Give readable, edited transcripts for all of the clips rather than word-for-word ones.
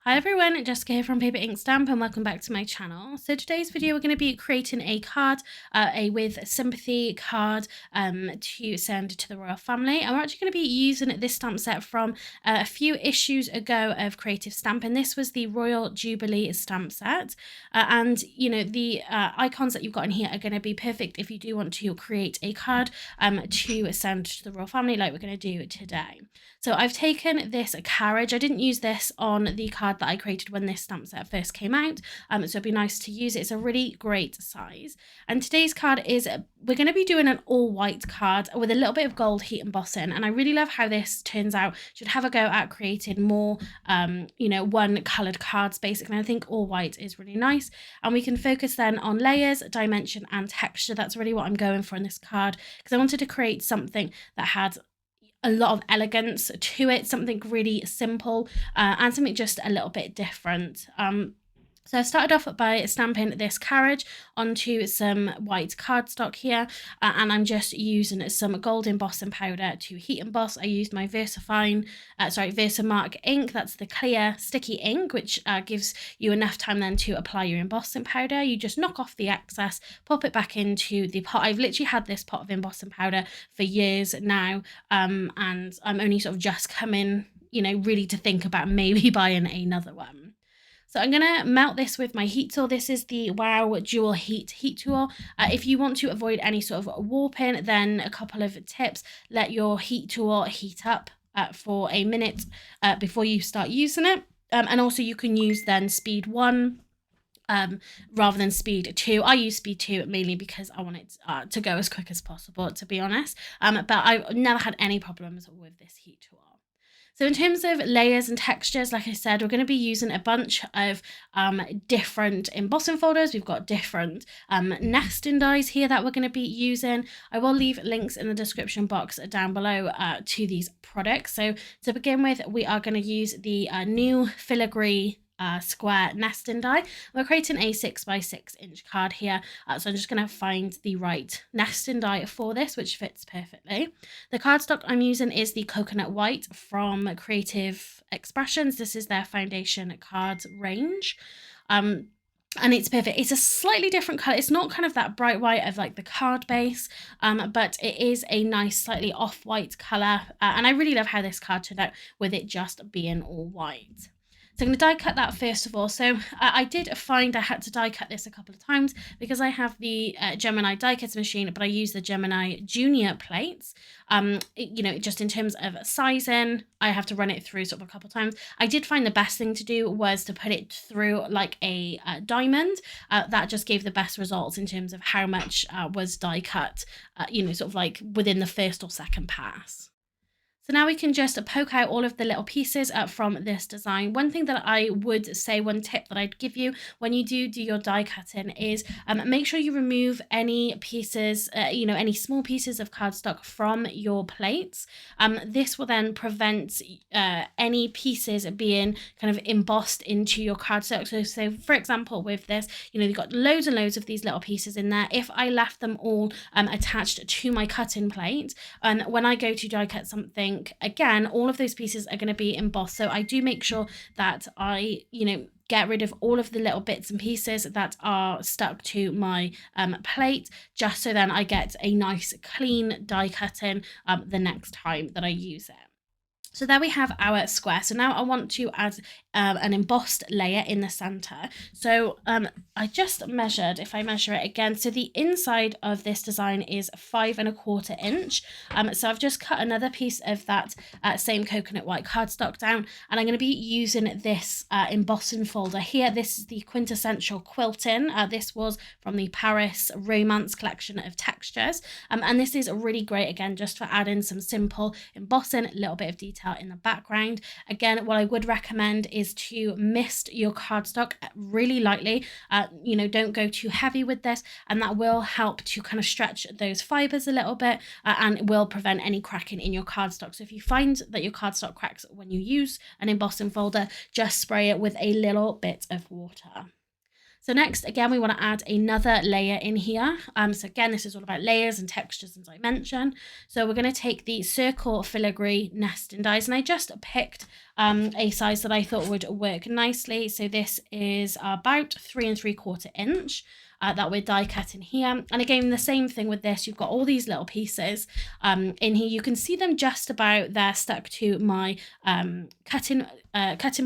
Hi everyone, Jessica here from Paper Ink Stamp and welcome back to my channel. So today's video we're going to be creating a card, with Sympathy card to send to the royal family, and we're actually going to be using this stamp set from a few issues ago of Creative Stamping. This was the Royal Jubilee stamp set, and you know the icons that you've got in here are going to be perfect if you do want to create a card to send to the royal family like we're going to do today. So I've taken this carriage. I didn't use this on the card that I created when this stamp set first came out, so it'd be nice to use it. It's a really great size. And today's card is, we're going to be doing an all white card with a little bit of gold heat embossing, and I really love how this turns out. Should have a go at creating more one coloured cards basically, and I think all white is really nice. And we can focus then on layers, dimension and texture. That's really what I'm going for in this card, because I wanted to create something that had a lot of elegance to it, something really simple and something just a little bit different. So I started off by stamping this carriage onto some white cardstock here, and I'm just using some gold embossing powder to heat emboss. I used my Versamark ink. That's the clear sticky ink, which gives you enough time then to apply your embossing powder. You just knock off the excess, pop it back into the pot. I've literally had this pot of embossing powder for years now, and I'm only sort of just coming, really to think about maybe buying another one. So I'm going to melt this with my heat tool. This is the Wow Dual Heat tool. If you want to avoid any sort of warping, then a couple of tips. Let your heat tool heat up for a minute before you start using it. And also you can use then speed 1 rather than speed 2. I use speed 2 mainly because I want it to go as quick as possible, to be honest. But I've never had any problems with this heat tool. So in terms of layers and textures, like I said, we're going to be using a bunch of different embossing folders. We've got different nesting dies here that we're going to be using. I will leave links in the description box down below to these products. So to begin with, we are going to use the new Filigree square nesting die. We're creating a 6x6 inch card here, so I'm just going to find the right nesting die for this, which fits perfectly. The cardstock I'm using is the coconut white from Creative Expressions. This is their foundation cards range. And it's perfect. It's a slightly different color. It's not kind of that bright white of like the card base, but it is a nice slightly off-white color, and I really love how this card turned out with it just being all white. So I'm going to die cut that first of all. So I did find I had to die cut this a couple of times because I have the Gemini die cutter machine, but I use the Gemini Junior plates. Just in terms of sizing, I have to run it through sort of a couple of times. I did find the best thing to do was to put it through like a diamond. That just gave the best results in terms of how much was die cut, sort of like within the first or second pass. So now we can just poke out all of the little pieces from this design. One thing that I would say, one tip that I'd give you when you do your die cutting is make sure you remove any pieces, any small pieces of cardstock from your plates. This will then prevent any pieces being kind of embossed into your cardstock. So for example, with this, you've got loads and loads of these little pieces in there. If I left them all attached to my cutting plate, and when I go to die cut something, again, all of those pieces are going to be embossed. So I do make sure that I, get rid of all of the little bits and pieces that are stuck to my plate, just so then I get a nice clean die cutting the next time that I use it. So there we have our square. So now I want to add an embossed layer in the center. So I just measured, if I measure it again, so the inside of this design is 5¼ inch. So I've just cut another piece of that same coconut white cardstock down, and I'm going to be using this embossing folder here. This is the Quintessential Quilting. This was from the Paris Romance collection of textures. And this is really great, again, just for adding some simple embossing, a little bit of detail in the background. Again, what I would recommend is to mist your cardstock really lightly. Don't go too heavy with this, and that will help to kind of stretch those fibers a little bit and will prevent any cracking in your cardstock. So if you find that your cardstock cracks when you use an embossing folder, just spray it with a little bit of water. So next, again, we want to add another layer in here. So again, this is all about layers and textures and dimension. So we're going to take the circle filigree nesting dies, and I just picked a size that I thought would work nicely. So this is about 3 3/4 inch. That we're die cutting here. And again, the same thing with this, you've got all these little pieces in here. You can see them just about there stuck to my cutting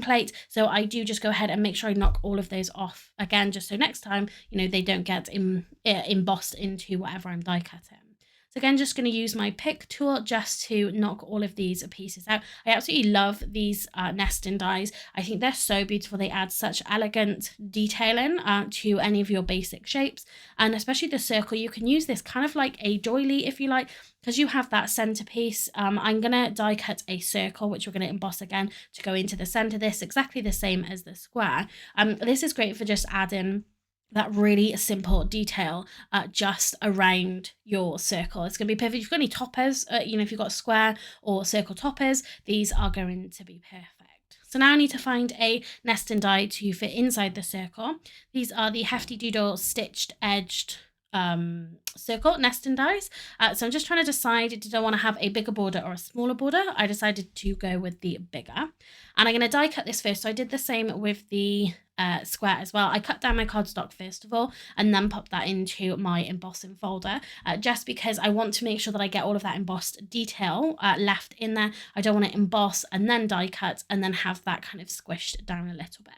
plate. So I do just go ahead and make sure I knock all of those off again, just so next time, they don't get embossed into whatever I'm die cutting. So again, just going to use my pick tool just to knock all of these pieces out. I absolutely love these nesting dies. I think they're so beautiful. They add such elegant detailing to any of your basic shapes. And especially the circle, you can use this kind of like a doily if you like, because you have that centerpiece. I'm going to die cut a circle, which we're going to emboss again to go into the center. This exactly the same as the square. This is great for just adding that really simple detail just around your circle. It's going to be perfect. If you've got any toppers, if you've got square or circle toppers, these are going to be perfect. So now I need to find a nesting die to fit inside the circle. These are the Hefty Doodle stitched edged circle nesting dies. So I'm just trying to decide, did I want to have a bigger border or a smaller border? I decided to go with the bigger. And I'm going to die cut this first. So I did the same with the square as well. I cut down my cardstock first of all and then popped that into my embossing folder just because I want to make sure that I get all of that embossed detail left in there. I don't want to emboss and then die cut and then have that kind of squished down a little bit.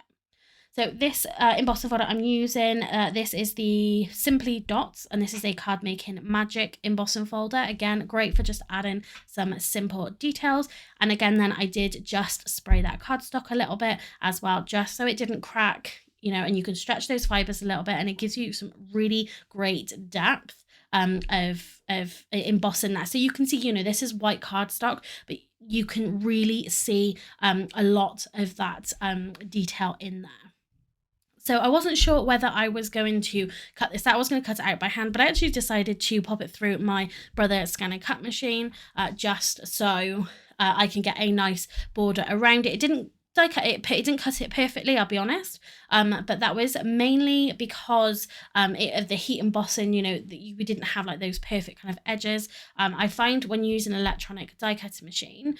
So this embossing folder I'm using, this is the Simply Dots, and this is a Card Making Magic embossing folder. Again, great for just adding some simple details. And again, then I did just spray that cardstock a little bit as well, just so it didn't crack, and you can stretch those fibers a little bit, and it gives you some really great depth of embossing that. So you can see, this is white cardstock, but you can really see a lot of that detail in there. So I wasn't sure whether I was going to cut this out. I was going to cut it out by hand, but I actually decided to pop it through my Brother Scan and Cut machine just so I can get a nice border around it. It didn't it didn't cut it perfectly, I'll be honest, but that was mainly because of the heat embossing, we didn't have like those perfect kind of edges. I find when using an electronic die cutting machine,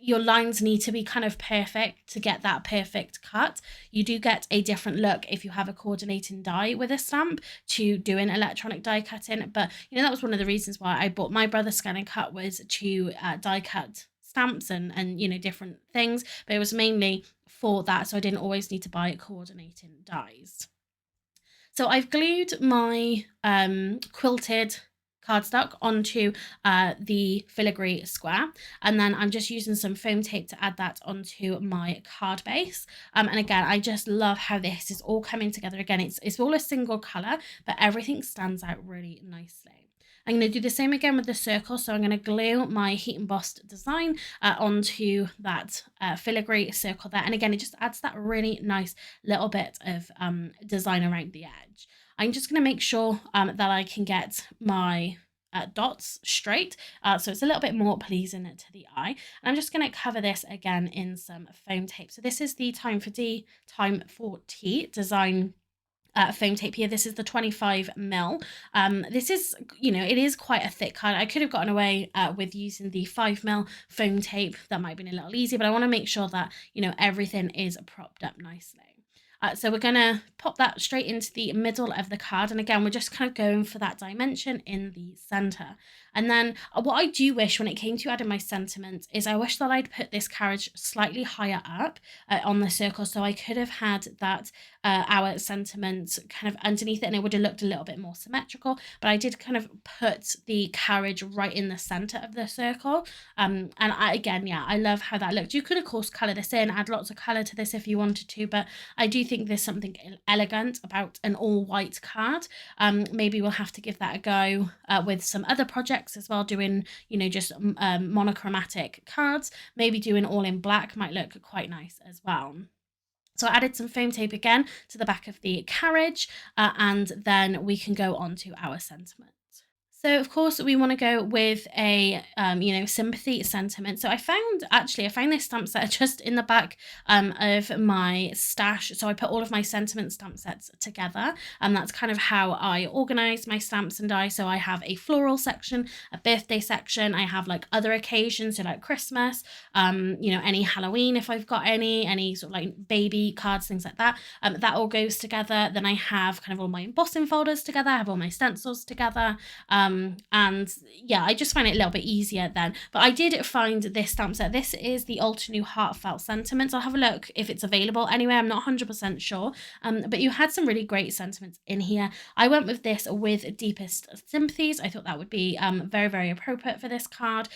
your lines need to be kind of perfect to get that perfect cut. You do get a different look if you have a coordinating die with a stamp to doing electronic die cutting. But, that was one of the reasons why I bought my Brother Scan and Cut, was to die cut stamps and different things. But it was mainly for that, so I didn't always need to buy coordinating dies. So I've glued my quilted cardstock onto the filigree square, and then I'm just using some foam tape to add that onto my card base. And again, I just love how this is all coming together. Again, it's all a single color, but everything stands out really nicely. I'm going to do the same again with the circle. So I'm going to glue my heat embossed design onto that filigree circle there. And again, it just adds that really nice little bit of design around the edge. I'm just going to make sure that I can get my dots straight, so it's a little bit more pleasing to the eye. And I'm just going to cover this again in some foam tape. So this is the Time for D, Time for T design foam tape here. This is the 25mm. This is, it is quite a thick card. I could have gotten away with using the 5mm foam tape. That might have been a little easier, but I want to make sure that, everything is propped up nicely. So we're going to pop that straight into the middle of the card. And again, we're just kind of going for that dimension in the center. And then what I do wish when it came to adding my sentiment is I wish that I'd put this carriage slightly higher up on the circle, so I could have had that our sentiment kind of underneath it, and it would have looked a little bit more symmetrical. But I did kind of put the carriage right in the center of the circle. And I love how that looked. You could, of course, color this in, add lots of color to this if you wanted to, but I do think there's something elegant about an all white card. Maybe we'll have to give that a go with some other projects as well, doing just monochromatic cards. Maybe doing all in black might look quite nice as well. So I added some foam tape again to the back of the carriage, and then we can go on to our sentiment. So of course we want to go with a sympathy sentiment. So I found this stamp set just in the back of my stash. So I put all of my sentiment stamp sets together, and that's kind of how I organize my stamps and die. So I have a floral section, a birthday section. I have like other occasions, so like Christmas, any Halloween if I've got any sort of like baby cards, things like that. That all goes together. Then I have kind of all my embossing folders together. I have all my stencils together. And yeah, I just find it a little bit easier then. But I did find this stamp set. This is the Altenew Heartfelt Sentiments. I'll have a look if it's available anyway. I'm not 100% sure. But you had some really great sentiments in here. I went with this with Deepest Sympathies. I thought that would be very, very appropriate for this card.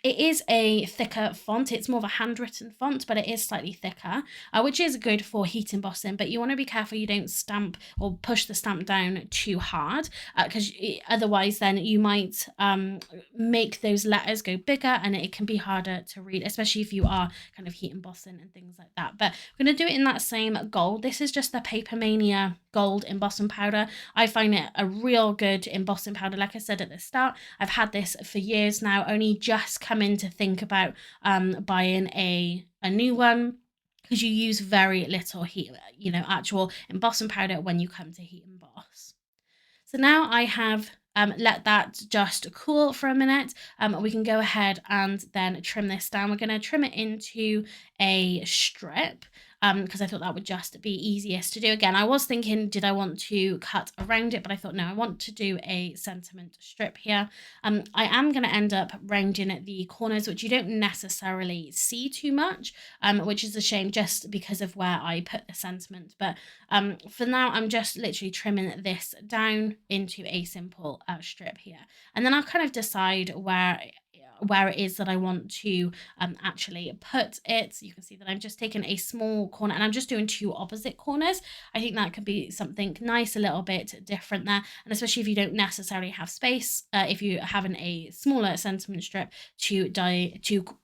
It is a thicker font. It's more of a handwritten font, but it is slightly thicker, which is good for heat embossing. But you want to be careful you don't stamp or push the stamp down too hard, because otherwise then you might make those letters go bigger and it can be harder to read, especially if you are kind of heat embossing and things like that. But we're going to do it in that same gold. This is just the Papermania gold embossing powder. I find it a real good embossing powder. Like I said at the start, I've had this for years now, only just come in to think about buying a new one, because you use very little heat, actual embossing powder when you come to heat emboss. So now I have let that just cool for a minute. We can go ahead and then trim this down. We're going to trim it into a strip, because I thought that would just be easiest to do. Again, I was thinking, did I want to cut around it? But I thought, no, I want to do a sentiment strip here. I am going to end up rounding the corners, which you don't necessarily see too much, which is a shame just because of where I put the sentiment. But for now, I'm just literally trimming this down into a simple strip here. And then I'll kind of decide where it is that I want to actually put it. You can see that I'm just taking a small corner and I'm just doing two opposite corners. I think that could be something nice, a little bit different there. And especially if you don't necessarily have space, if you're having a smaller sentiment strip to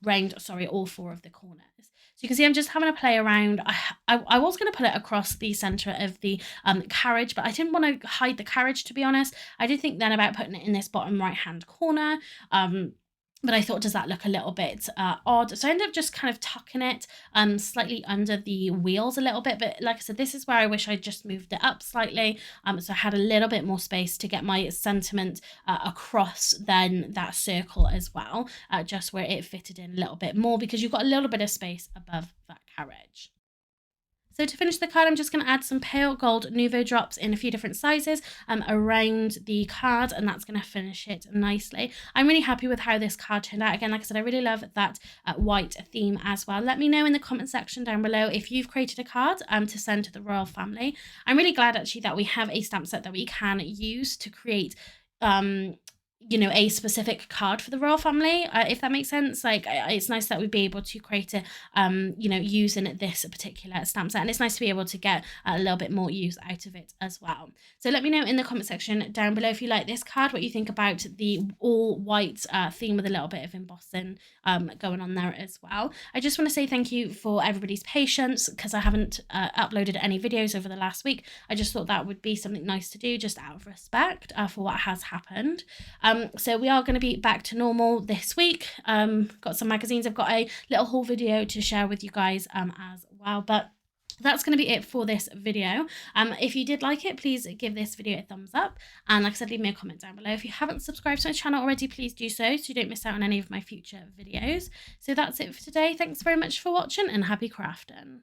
round all four of the corners. So you can see I'm just having a play around. I was going to put it across the center of the carriage, but I didn't want to hide the carriage, to be honest. I did think then about putting it in this bottom right hand corner. But I thought, does that look a little bit odd? So I ended up just kind of tucking it slightly under the wheels a little bit. But like I said, this is where I wish I'd just moved it up slightly. So I had a little bit more space to get my sentiment across then that circle as well, just where it fitted in a little bit more, because you've got a little bit of space above that carriage. So to finish the card, I'm just going to add some pale gold Nuvo drops in a few different sizes around the card, and that's going to finish it nicely. I'm really happy with how this card turned out. Again, like I said, I really love that white theme as well. Let me know in the comment section down below if you've created a card to send to the royal family. I'm really glad actually that we have a stamp set that we can use to create a specific card for the royal family, if that makes sense. Like, it's nice that we'd be able to create it using this particular stamp set, and it's nice to be able to get a little bit more use out of it as well. So let me know in the comment section down below if you like this card, what you think about the all white theme with a little bit of embossing going on there as well. I just want to say thank you for everybody's patience, because I haven't uploaded any videos over the last week. I just thought that would be something nice to do, just out of respect for what has happened. So we are going to be back to normal this week. Got some magazines. I've got a little haul video to share with you guys as well. But that's going to be it for this video. If you did like it, please give this video a thumbs up. And like I said, leave me a comment down below. If you haven't subscribed to my channel already, please do so you don't miss out on any of my future videos. So that's it for today. Thanks very much for watching, and happy crafting.